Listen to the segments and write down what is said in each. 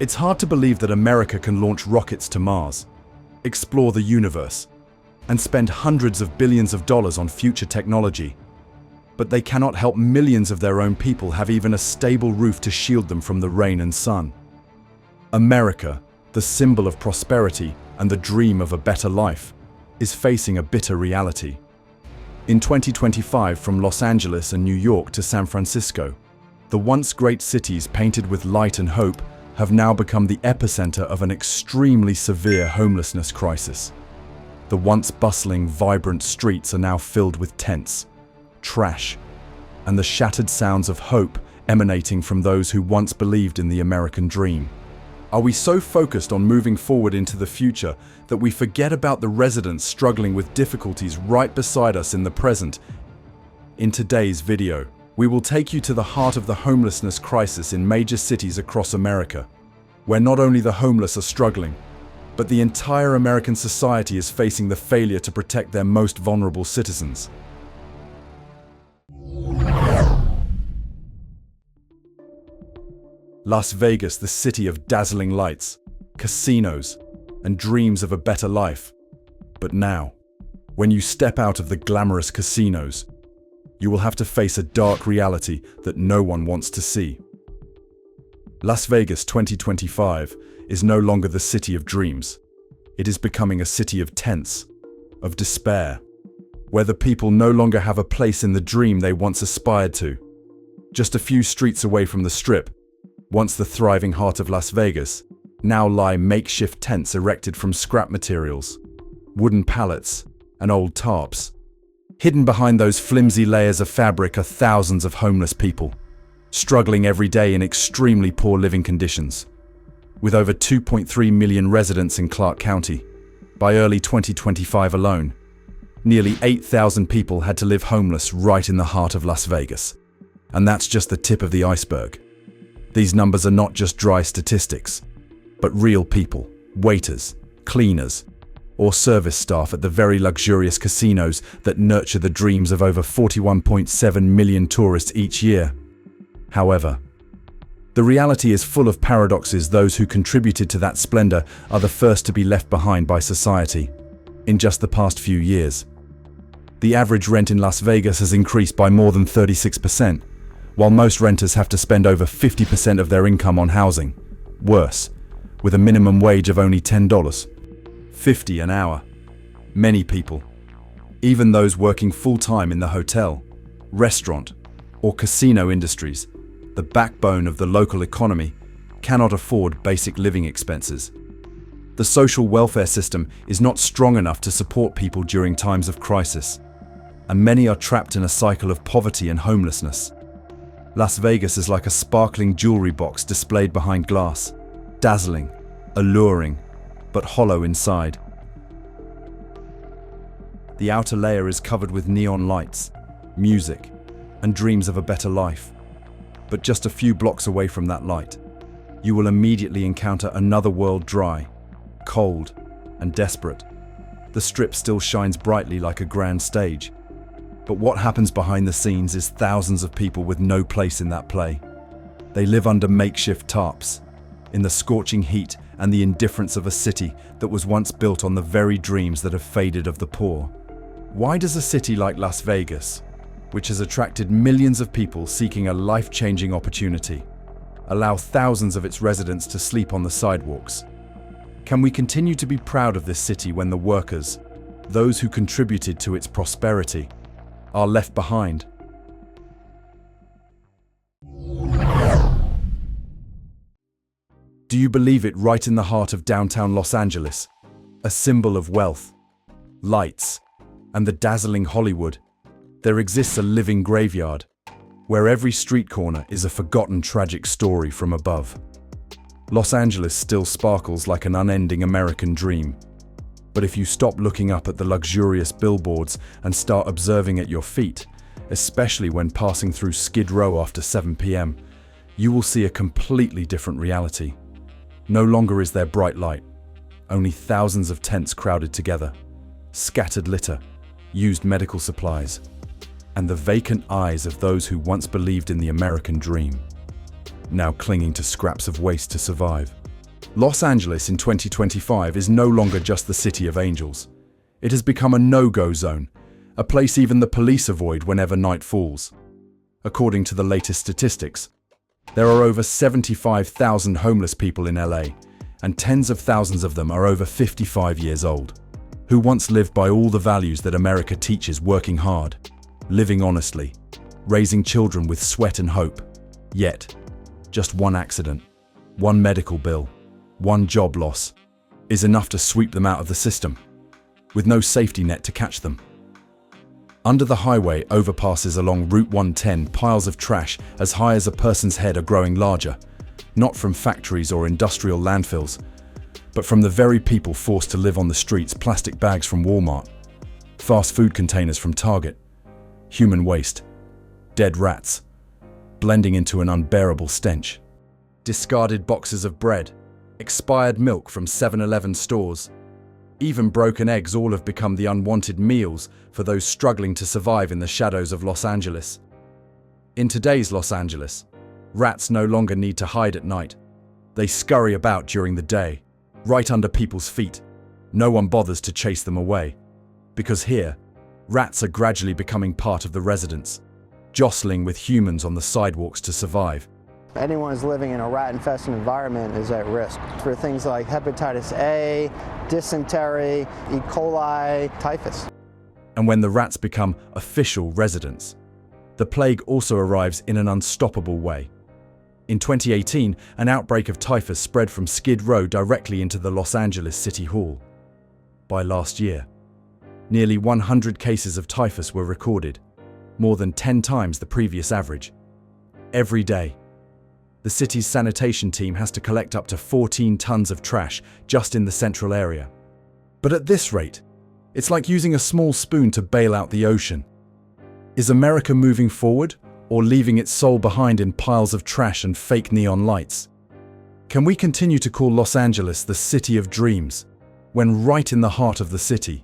It's hard to believe that America can launch rockets to Mars, explore the universe, and spend hundreds of billions of dollars on future technology. But they cannot help millions of their own people have even a stable roof to shield them from the rain and sun. America, the symbol of prosperity and the dream of a better life, is facing a bitter reality. In 2025, from Los Angeles and New York to San Francisco, the once great cities painted with light and hope have now become the epicenter of an extremely severe homelessness crisis. The once bustling, vibrant streets are now filled with tents, trash, and the shattered sounds of hope emanating from those who once believed in the American dream. Are we so focused on moving forward into the future that we forget about the residents struggling with difficulties right beside us in the present? In today's video, we will take you to the heart of the homelessness crisis in major cities across America, where not only the homeless are struggling, but the entire American society is facing the failure to protect their most vulnerable citizens. Las Vegas, the city of dazzling lights, casinos, and dreams of a better life. But now, when you step out of the glamorous casinos, you will have to face a dark reality that no one wants to see. Las Vegas 2025 is no longer the city of dreams. It is becoming a city of tents, of despair, where the people no longer have a place in the dream they once aspired to. Just a few streets away from the Strip, once the thriving heart of Las Vegas, now lie makeshift tents erected from scrap materials, wooden pallets, and old tarps. Hidden behind those flimsy layers of fabric are thousands of homeless people, struggling every day in extremely poor living conditions. With over 2.3 million residents in Clark County, by early 2025 alone, nearly 8,000 people had to live homeless right in the heart of Las Vegas. And that's just the tip of the iceberg. These numbers are not just dry statistics, but real people, waiters, cleaners, or service staff at the very luxurious casinos that nurture the dreams of over 41.7 million tourists each year. However, the reality is full of paradoxes. Those who contributed to that splendor are the first to be left behind by society. In just the past few years, the average rent in Las Vegas has increased by more than 36%, while most renters have to spend over 50% of their income on housing. Worse, with a minimum wage of only $10.50 an hour. Many people, even those working full-time in the hotel, restaurant, or casino industries, the backbone of the local economy, cannot afford basic living expenses. The social welfare system is not strong enough to support people during times of crisis, and many are trapped in a cycle of poverty and homelessness. Las Vegas is like a sparkling jewelry box displayed behind glass, dazzling, alluring, but hollow inside. The outer layer is covered with neon lights, music, and dreams of a better life. But just a few blocks away from that light, you will immediately encounter another world dry, cold, and desperate. The Strip still shines brightly like a grand stage, but what happens behind the scenes is thousands of people with no place in that play. They live under makeshift tarps, in the scorching heat and the indifference of a city that was once built on the very dreams that have faded of the poor. Why does a city like Las Vegas, which has attracted millions of people seeking a life-changing opportunity, allow thousands of its residents to sleep on the sidewalks? Can we continue to be proud of this city when the workers, those who contributed to its prosperity, are left behind? Do you believe it? Right in the heart of downtown Los Angeles, a symbol of wealth, lights, and the dazzling Hollywood, there exists a living graveyard, where every street corner is a forgotten tragic story from above. Los Angeles still sparkles like an unending American dream. But if you stop looking up at the luxurious billboards and start observing at your feet, especially when passing through Skid Row after 7 p.m., you will see a completely different reality. No longer is there bright light, only thousands of tents crowded together, scattered litter, used medical supplies, and the vacant eyes of those who once believed in the American dream, now clinging to scraps of waste to survive. Los Angeles in 2025 is no longer just the city of angels. It has become a no-go zone, a place even the police avoid whenever night falls. According to the latest statistics, there are over 75,000 homeless people in LA, and tens of thousands of them are over 55 years old, who once lived by all the values that America teaches: working hard, living honestly, raising children with sweat and hope. Yet, just one accident, one medical bill, one job loss is enough to sweep them out of the system, with no safety net to catch them. Under the highway overpasses along Route 110, piles of trash as high as a person's head are growing larger, not from factories or industrial landfills, but from the very people forced to live on the streets: plastic bags from Walmart, fast food containers from Target, human waste, dead rats, blending into an unbearable stench, discarded boxes of bread, expired milk from 7-Eleven stores, even broken eggs. All have become the unwanted meals for those struggling to survive in the shadows of Los Angeles. In today's Los Angeles, rats no longer need to hide at night. They scurry about during the day, right under people's feet. No one bothers to chase them away, because here, rats are gradually becoming part of the residents, jostling with humans on the sidewalks to survive. Anyone who's living in a rat-infested environment is at risk for things like hepatitis A, dysentery, E. coli, typhus. And when the rats become official residents, the plague also arrives in an unstoppable way. In 2018, an outbreak of typhus spread from Skid Row directly into the Los Angeles City Hall. By last year, nearly 100 cases of typhus were recorded, more than 10 times the previous average. Every day, the city's sanitation team has to collect up to 14 tons of trash just in the central area. But at this rate, it's like using a small spoon to bail out the ocean. Is America moving forward, or leaving its soul behind in piles of trash and fake neon lights? Can we continue to call Los Angeles the city of dreams, when right in the heart of the city,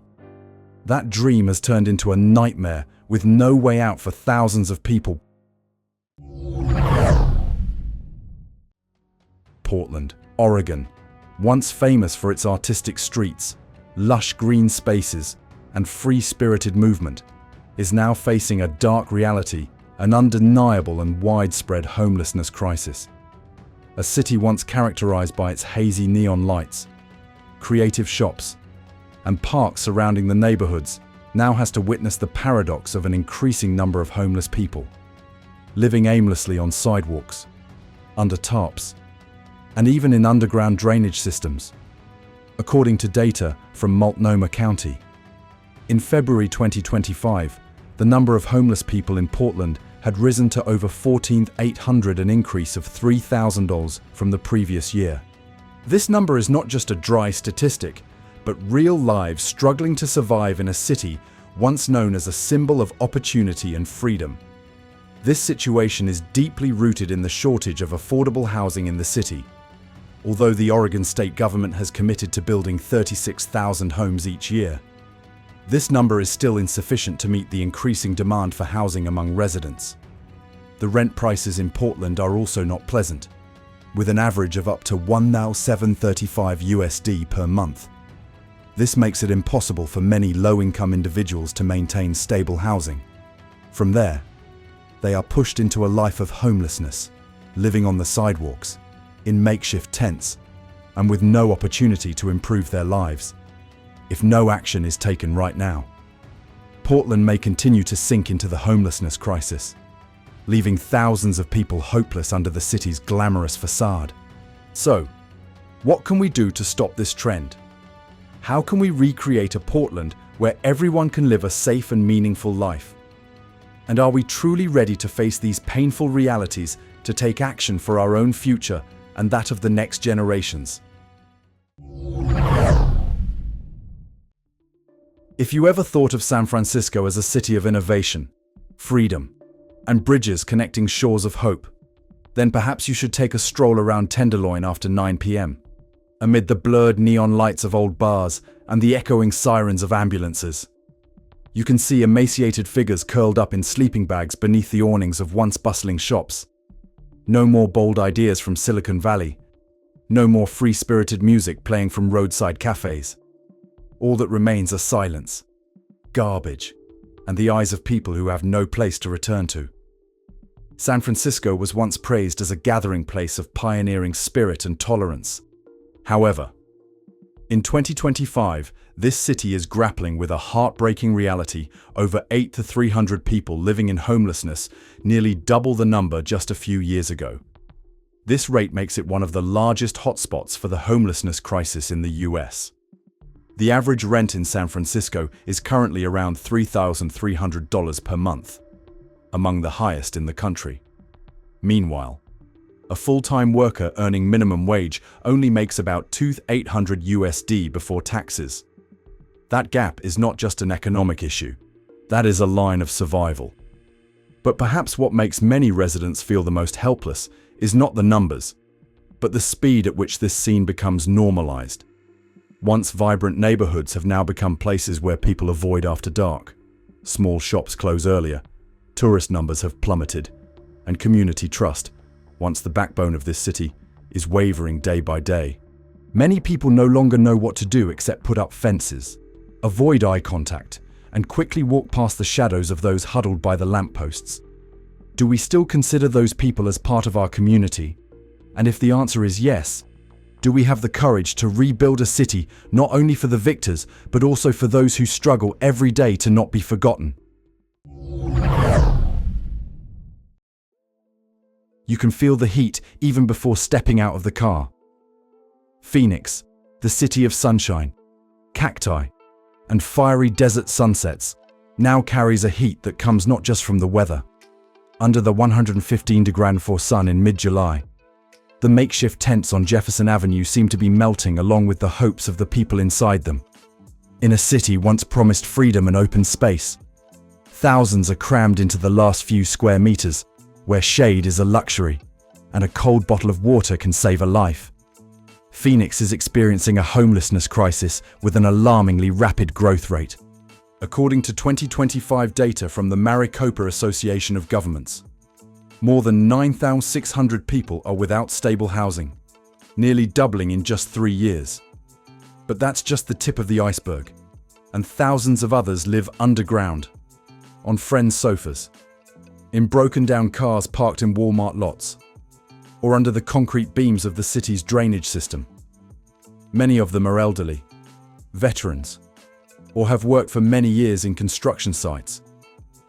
that dream has turned into a nightmare with no way out for thousands of people? Portland, Oregon, once famous for its artistic streets, lush green spaces, and free-spirited movement, is now facing a dark reality: an undeniable and widespread homelessness crisis. A city once characterized by its hazy neon lights, creative shops, and parks surrounding the neighborhoods now has to witness the paradox of an increasing number of homeless people, living aimlessly on sidewalks, under tarps, and even in underground drainage systems, according to data from Multnomah County. In February 2025, the number of homeless people in Portland had risen to over 14,800, an increase of 3,000 from the previous year. This number is not just a dry statistic, but real lives struggling to survive in a city once known as a symbol of opportunity and freedom. This situation is deeply rooted in the shortage of affordable housing in the city. Although the Oregon state government has committed to building 36,000 homes each year, this number is still insufficient to meet the increasing demand for housing among residents. The rent prices in Portland are also not pleasant, with an average of up to $1,735 USD per month. This makes it impossible for many low-income individuals to maintain stable housing. From there, they are pushed into a life of homelessness, living on the sidewalks, in makeshift tents, and with no opportunity to improve their lives. If no action is taken right now, Portland may continue to sink into the homelessness crisis, leaving thousands of people hopeless under the city's glamorous facade. So, what can we do to stop this trend? How can we recreate a Portland where everyone can live a safe and meaningful life? And are we truly ready to face these painful realities, to take action for our own future and that of the next generations? If you ever thought of San Francisco as a city of innovation, freedom, and bridges connecting shores of hope, then perhaps you should take a stroll around Tenderloin after 9 p.m. Amid the blurred neon lights of old bars and the echoing sirens of ambulances. You can see emaciated figures curled up in sleeping bags beneath the awnings of once bustling shops. No more bold ideas from Silicon Valley, No more free-spirited music playing from roadside cafes. All that remains are silence, garbage, and the eyes of people who have no place to return to. San Francisco was once praised as a gathering place of pioneering spirit and tolerance. However, in 2025, this city is grappling with a heartbreaking reality: over 800 to 300 people living in homelessness, nearly double the number just a few years ago. This rate makes it one of the largest hotspots for the homelessness crisis in the US. The average rent in San Francisco is currently around $3,300 per month, among the highest in the country. Meanwhile, a full-time worker earning minimum wage only makes about $2,800 USD before taxes. That gap is not just an economic issue, that is a line of survival. But perhaps what makes many residents feel the most helpless is not the numbers, but the speed at which this scene becomes normalized. Once vibrant neighborhoods have now become places where people avoid after dark. Small shops close earlier, tourist numbers have plummeted, and community trust, once the backbone of this city, is wavering day by day. Many people no longer know what to do except put up fences, avoid eye contact, and quickly walk past the shadows of those huddled by the lampposts. Do we still consider those people as part of our community? And if the answer is yes, do we have the courage to rebuild a city not only for the victors, but also for those who struggle every day to not be forgotten? You can feel the heat even before stepping out of the car. Phoenix, the city of sunshine, cacti, and fiery desert sunsets, now carries a heat that comes not just from the weather. Under the 115-degree sun in mid-July, the makeshift tents on Jefferson Avenue seem to be melting along with the hopes of the people inside them. In a city once promised freedom and open space, thousands are crammed into the last few square meters, where shade is a luxury and a cold bottle of water can save a life. Phoenix is experiencing a homelessness crisis with an alarmingly rapid growth rate. According to 2025 data from the Maricopa Association of Governments, more than 9,600 people are without stable housing, nearly doubling in just 3 years. But that's just the tip of the iceberg, and thousands of others live underground, on friends' sofas, in broken-down cars parked in Walmart lots, or under the concrete beams of the city's drainage system. Many of them are elderly, veterans, or have worked for many years in construction sites,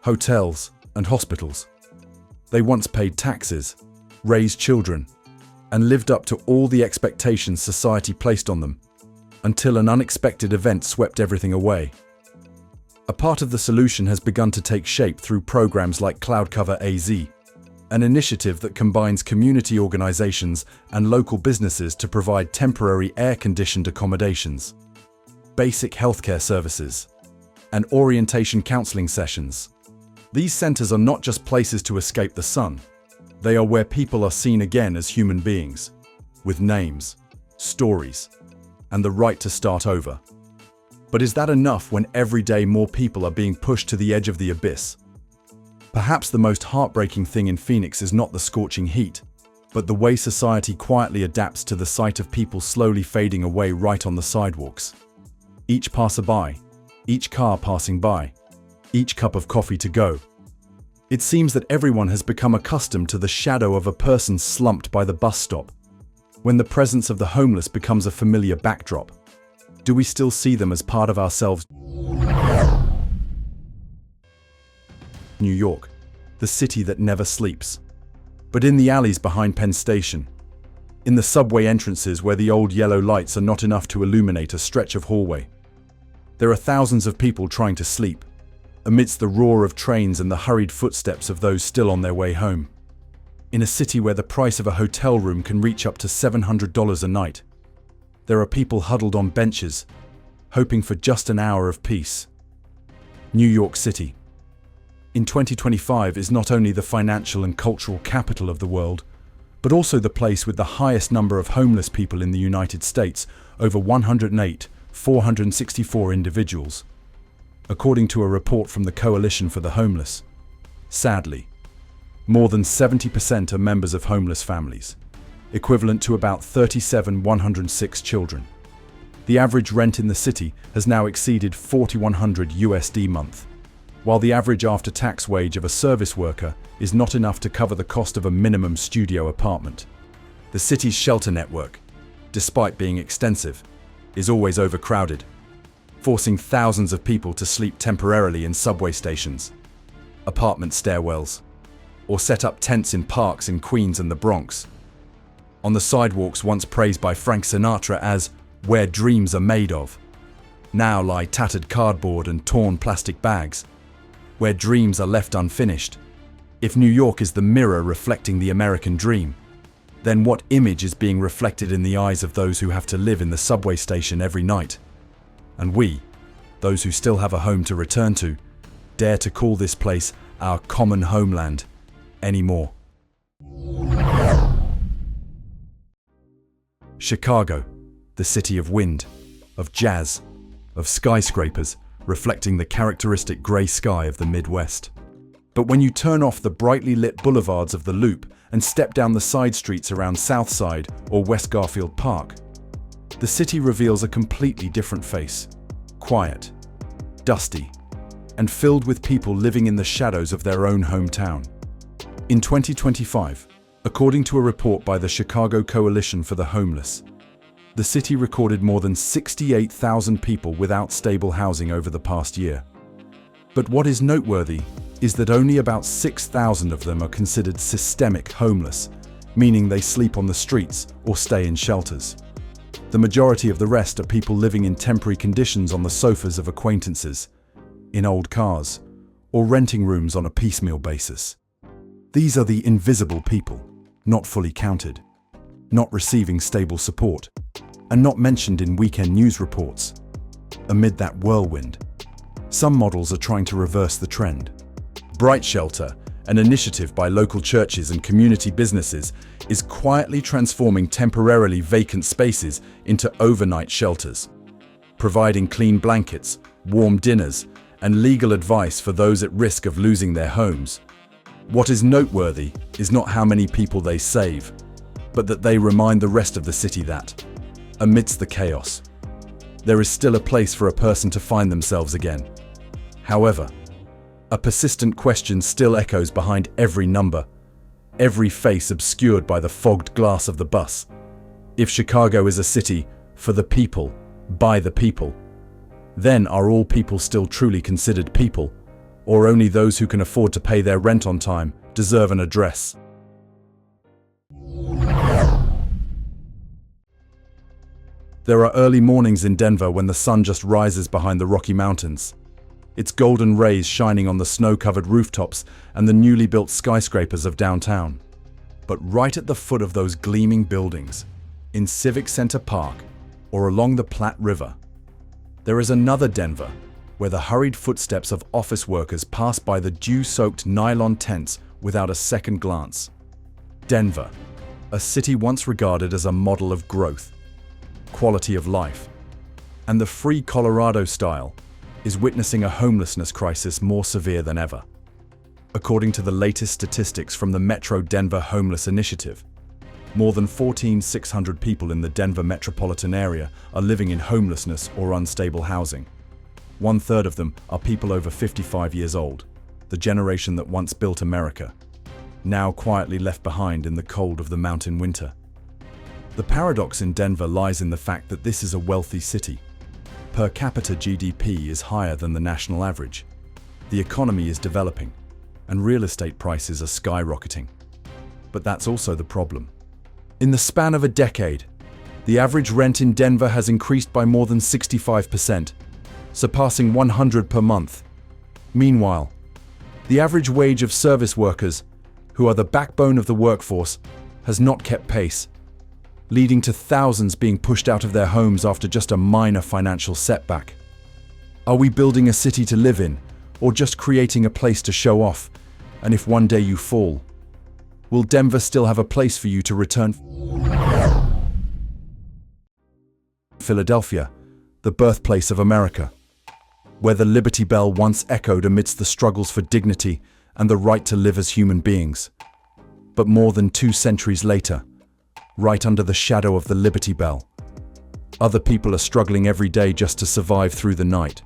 hotels, and hospitals. They once paid taxes, raised children, and lived up to all the expectations society placed on them, until an unexpected event swept everything away. A part of the solution has begun to take shape through programs like Cloud Cover AZ, an initiative that combines community organizations and local businesses to provide temporary air-conditioned accommodations, basic healthcare services, and orientation counseling sessions. These centers are not just places to escape the sun. They are where people are seen again as human beings, with names, stories, and the right to start over. But is that enough when every day more people are being pushed to the edge of the abyss? Perhaps the most heartbreaking thing in Phoenix is not the scorching heat, but the way society quietly adapts to the sight of people slowly fading away right on the sidewalks. Each passerby, each car passing by, each cup of coffee to go. It seems that everyone has become accustomed to the shadow of a person slumped by the bus stop. When the presence of the homeless becomes a familiar backdrop, do we still see them as part of ourselves? New York, the city that never sleeps. But in the alleys behind Penn Station, in the subway entrances where the old yellow lights are not enough to illuminate a stretch of hallway, there are thousands of people trying to sleep, amidst the roar of trains and the hurried footsteps of those still on their way home. In a city where the price of a hotel room can reach up to $700 a night, there are people huddled on benches, hoping for just an hour of peace. New York City, in 2025, is not only the financial and cultural capital of the world, but also the place with the highest number of homeless people in the United States, over 108,464 individuals, according to a report from the Coalition for the Homeless. Sadly, more than 70% are members of homeless families. equivalent to about 37,106 children. The average rent in the city has now exceeded $4,100 USD month, while the average after-tax wage of a service worker is not enough to cover the cost of a minimum studio apartment. The city's shelter network, despite being extensive, is always overcrowded, forcing thousands of people to sleep temporarily in subway stations, apartment stairwells, or set up tents in parks in Queens and the Bronx. On the sidewalks once praised by Frank Sinatra as "where dreams are made of," now lie tattered cardboard and torn plastic bags, where dreams are left unfinished. If New York is the mirror reflecting the American dream, then what image is being reflected in the eyes of those who have to live in the subway station every night? And we, those who still have a home to return to, dare to call this place our common homeland anymore? Chicago, the city of wind, of jazz, of skyscrapers, reflecting the characteristic grey sky of the Midwest. But when you turn off the brightly lit boulevards of the Loop and step down the side streets around Southside or West Garfield Park, the city reveals a completely different face. Quiet, dusty, and filled with people living in the shadows of their own hometown. In 2025, according to a report by the Chicago Coalition for the Homeless, the city recorded more than 68,000 people without stable housing over the past year. But what is noteworthy is that only about 6,000 of them are considered systemic homeless, meaning they sleep on the streets or stay in shelters. The majority of the rest are people living in temporary conditions on the sofas of acquaintances, in old cars, or renting rooms on a piecemeal basis. These are the invisible people, not fully counted, not receiving stable support, and not mentioned in weekend news reports. Amid that whirlwind, some models are trying to reverse the trend. Bright Shelter, an initiative by local churches and community businesses, is quietly transforming temporarily vacant spaces into overnight shelters, providing clean blankets, warm dinners, and legal advice for those at risk of losing their homes. What is noteworthy is not how many people they save, but that they remind the rest of the city that, amidst the chaos, there is still a place for a person to find themselves again. However, a persistent question still echoes behind every number, every face obscured by the fogged glass of the bus. If Chicago is a city for the people, by the people, then are all people still truly considered people, or only those who can afford to pay their rent on time deserve an address? There are early mornings in Denver when the sun just rises behind the Rocky Mountains, its golden rays shining on the snow-covered rooftops and the newly built skyscrapers of downtown. But right at the foot of those gleaming buildings, in Civic Center Park or along the Platte River, there is another Denver where the hurried footsteps of office workers pass by the dew-soaked nylon tents without a second glance. Denver, a city once regarded as a model of growth, quality of life, and the free Colorado style, is witnessing a homelessness crisis more severe than ever. According to the latest statistics from the Metro Denver Homeless Initiative, more than 14,600 people in the Denver metropolitan area are living in homelessness or unstable housing. 1/3 of them are people over 55 years old, the generation that once built America, now quietly left behind in the cold of the mountain winter. The paradox in Denver lies in the fact that this is a wealthy city. Per capita GDP is higher than the national average. The economy is developing, and real estate prices are skyrocketing. But that's also the problem. In the span of a decade, the average rent in Denver has increased by more than 65%, surpassing $100 per month. Meanwhile, the average wage of service workers, who are the backbone of the workforce, has not kept pace, leading to thousands being pushed out of their homes after just a minor financial setback. Are we building a city to live in, or just creating a place to show off? And if one day you fall, will Denver still have a place for you to return? Philadelphia, the birthplace of America, where the Liberty Bell once echoed amidst the struggles for dignity and the right to live as human beings. But more than 2 centuries later, right under the shadow of the Liberty Bell. Other people are struggling every day just to survive through the night.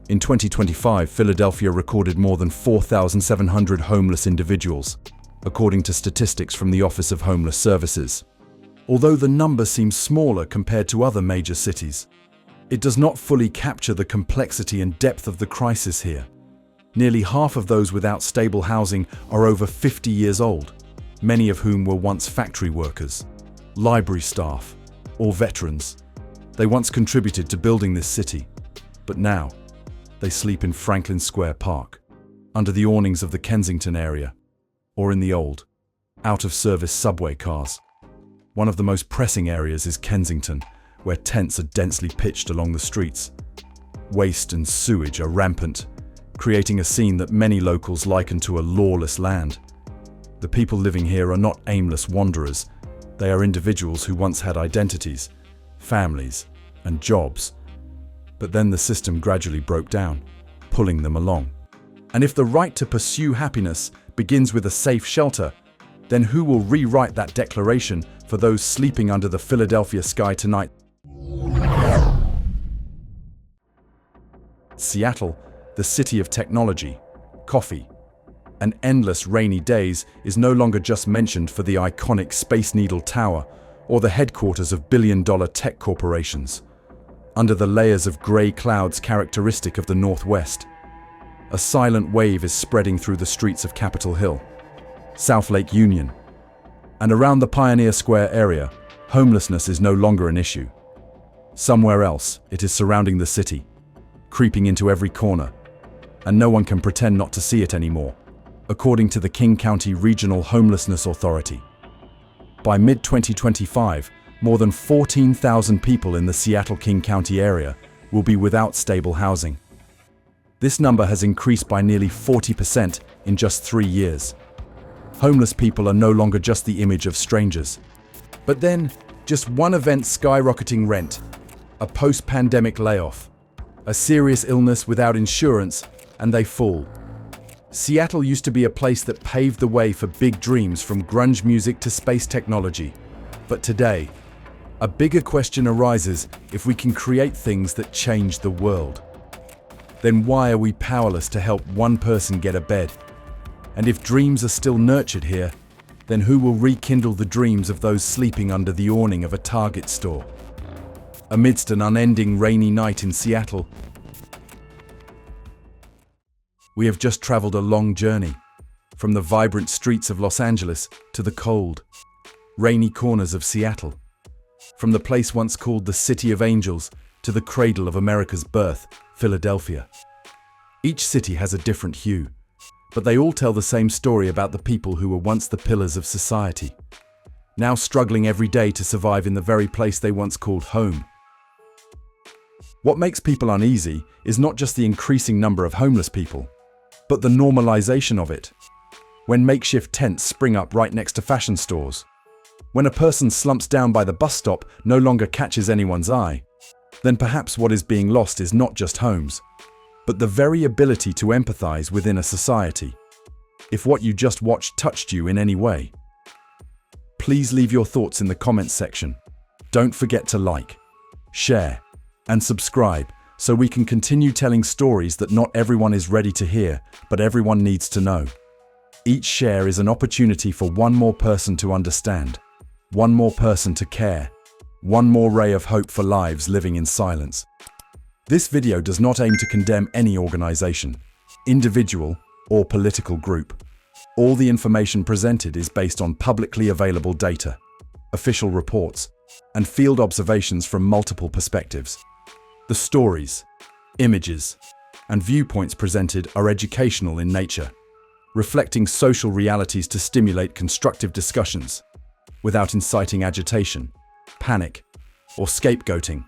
In 2025, Philadelphia recorded more than 4,700 homeless individuals, according to statistics from the Office of Homeless Services. Although the number seems smaller compared to other major cities, it does not fully capture the complexity and depth of the crisis here. Nearly half of those without stable housing are over 50 years old, many of whom were once factory workers, library staff, or veterans. They once contributed to building this city, but now they sleep in Franklin Square Park, under the awnings of the Kensington area, or in the old, out-of-service subway cars. One of the most pressing areas is Kensington, where tents are densely pitched along the streets. Waste and sewage are rampant, creating a scene that many locals liken to a lawless land. The people living here are not aimless wanderers. They are individuals who once had identities, families, and jobs. But then the system gradually broke down, pulling them along. And if the right to pursue happiness begins with a safe shelter, then who will rewrite that declaration for those sleeping under the Philadelphia sky tonight? Seattle, the city of technology, coffee, and endless rainy days, is no longer just mentioned for the iconic Space Needle Tower or the headquarters of billion-dollar tech corporations. Under the layers of grey clouds characteristic of the Northwest, a silent wave is spreading through the streets of Capitol Hill, South Lake Union, and around the Pioneer Square area. Homelessness is no longer an issue. Somewhere else, it is surrounding the city, creeping into every corner, and no one can pretend not to see it anymore, according to the King County Regional Homelessness Authority. By mid-2025, more than 14,000 people in the Seattle-King County area will be without stable housing. This number has increased by nearly 40% in just 3 years. Homeless people are no longer just the image of strangers. But then, just one event skyrocketing rent, a post-pandemic layoff, a serious illness without insurance, and they fall. Seattle used to be a place that paved the way for big dreams, from grunge music to space technology. But today, a bigger question arises: if we can create things that change the world, then why are we powerless to help one person get a bed? And if dreams are still nurtured here, then who will rekindle the dreams of those sleeping under the awning of a Target store? Amidst an unending rainy night in Seattle, we have just traveled a long journey, from the vibrant streets of Los Angeles to the cold, rainy corners of Seattle, from the place once called the City of Angels to the cradle of America's birth, Philadelphia. Each city has a different hue, but they all tell the same story about the people who were once the pillars of society, now struggling every day to survive in the very place they once called home. What makes people uneasy is not just the increasing number of homeless people, but the normalization of it. When makeshift tents spring up right next to fashion stores, when a person slumps down by the bus stop no longer catches anyone's eye, then perhaps what is being lost is not just homes, but the very ability to empathize within a society. If what you just watched touched you in any way, please leave your thoughts in the comments section. Don't forget to like, share, and subscribe so we can continue telling stories that not everyone is ready to hear, but everyone needs to know. Each share is an opportunity for one more person to understand, one more person to care, one more ray of hope for lives living in silence. This video does not aim to condemn any organization, individual, or political group. All the information presented is based on publicly available data, official reports, and field observations from multiple perspectives. The stories, images, and viewpoints presented are educational in nature, reflecting social realities to stimulate constructive discussions, without inciting agitation, panic, or scapegoating.